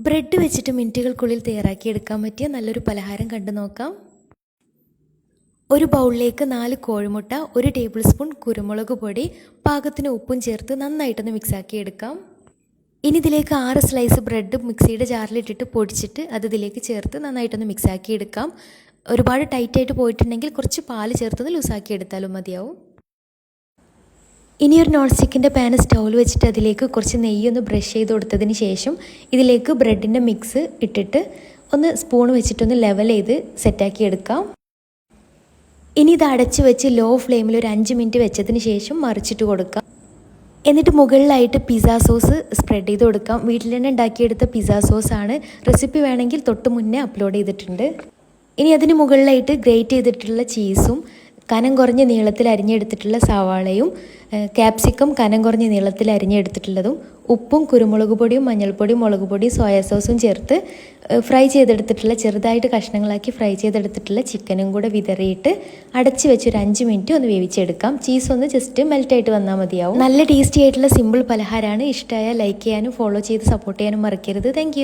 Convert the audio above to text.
Bread വെച്ചിട്ട് മിനിറ്റുകൾക്കുള്ളിൽ തയ്യാറാക്കിയെടുക്കാൻ പറ്റിയ നല്ലൊരു പലഹാരം കണ്ടു നോക്കാം. ഒരു ബൗളിലേക്ക് 4 കോഴിമുട്ട, 1 ടേബിൾ സ്പൂൺ കുരുമുളക് പൊടി, പാകത്തിന് ഉപ്പും ചേർത്ത് നന്നായിട്ടൊന്ന് മിക്സാക്കി എടുക്കാം. ഇനി ഇതിലേക്ക് 6 സ്ലൈസ് ബ്രെഡ് മിക്സിയുടെ ജാറിലിട്ടിട്ട് പൊടിച്ചിട്ട് അത് ഇതിലേക്ക് ചേർത്ത് നന്നായിട്ടൊന്ന് മിക്സാക്കി എടുക്കാം. ഒരുപാട് ടൈറ്റായിട്ട് പോയിട്ടുണ്ടെങ്കിൽ കുറച്ച് പാല് ചേർത്തൊന്ന് ലൂസാക്കി എടുത്താലും മതിയാവും. ഇനി ഒരു നോൺ സ്റ്റിക്കിൻ്റെ പാൻ സ്റ്റൗവിൽ വെച്ചിട്ട് അതിലേക്ക് കുറച്ച് നെയ്യൊന്ന് ബ്രഷ് ചെയ്ത് കൊടുത്തതിന് ശേഷം ഇതിലേക്ക് ബ്രെഡിൻ്റെ മിക്സ് ഇട്ടിട്ട് ഒന്ന് സ്പൂൺ വെച്ചിട്ടൊന്ന് ലെവൽ ചെയ്ത് സെറ്റാക്കി എടുക്കാം. ഇനി ഇത് അടച്ച് വെച്ച് ലോ ഫ്ലെയിമിൽ ഒരു 5 മിനിറ്റ് വെച്ചതിന് ശേഷം മറിച്ചിട്ട് കൊടുക്കാം. എന്നിട്ട് മുകളിലായിട്ട് പിസ്സ സോസ് സ്പ്രെഡ് ചെയ്ത് കൊടുക്കാം. വീട്ടിൽ തന്നെ ഉണ്ടാക്കിയെടുത്ത പിസ്സ സോസാണ്. റെസിപ്പി വേണമെങ്കിൽ തൊട്ട് മുന്നേ അപ്ലോഡ് ചെയ്തിട്ടുണ്ട്. ഇനി അതിന് മുകളിലായിട്ട് ഗ്രേറ്റ് ചെയ്തിട്ടുള്ള ചീസും കനം കുറഞ്ഞ നീളത്തിൽ അരിഞ്ഞെടുത്തിട്ടുള്ള സവാളയും ക്യാപ്സിക്കം കനം കുറഞ്ഞ നീളത്തിൽ അരിഞ്ഞെടുത്തിട്ടുള്ളതും ഉപ്പും കുരുമുളക് പൊടിയും മഞ്ഞൾപ്പൊടിയും മുളക് പൊടിയും സോയാ സോസും ചേർത്ത് ഫ്രൈ ചെയ്തെടുത്തിട്ടുള്ള ചെറുതായിട്ട് കഷ്ണങ്ങളാക്കി ഫ്രൈ ചെയ്തെടുത്തിട്ടുള്ള ചിക്കനും കൂടെ വിതറിയിട്ട് അടച്ച് വെച്ച് ഒരു 5 മിനിറ്റ് ഒന്ന് വേവിച്ചെടുക്കാം. ചീസ് ഒന്ന് ജസ്റ്റ് മെൽറ്റായിട്ട് വന്നാൽ മതിയാവും. നല്ല ടേസ്റ്റി ആയിട്ടുള്ള സിമ്പിൾ പലഹാരമാണ്. ഇഷ്ടമായ ലൈക്ക് ചെയ്യാനും ഫോളോ ചെയ്ത് സപ്പോർട്ട് ചെയ്യാനും മറക്കരുത്. താങ്ക്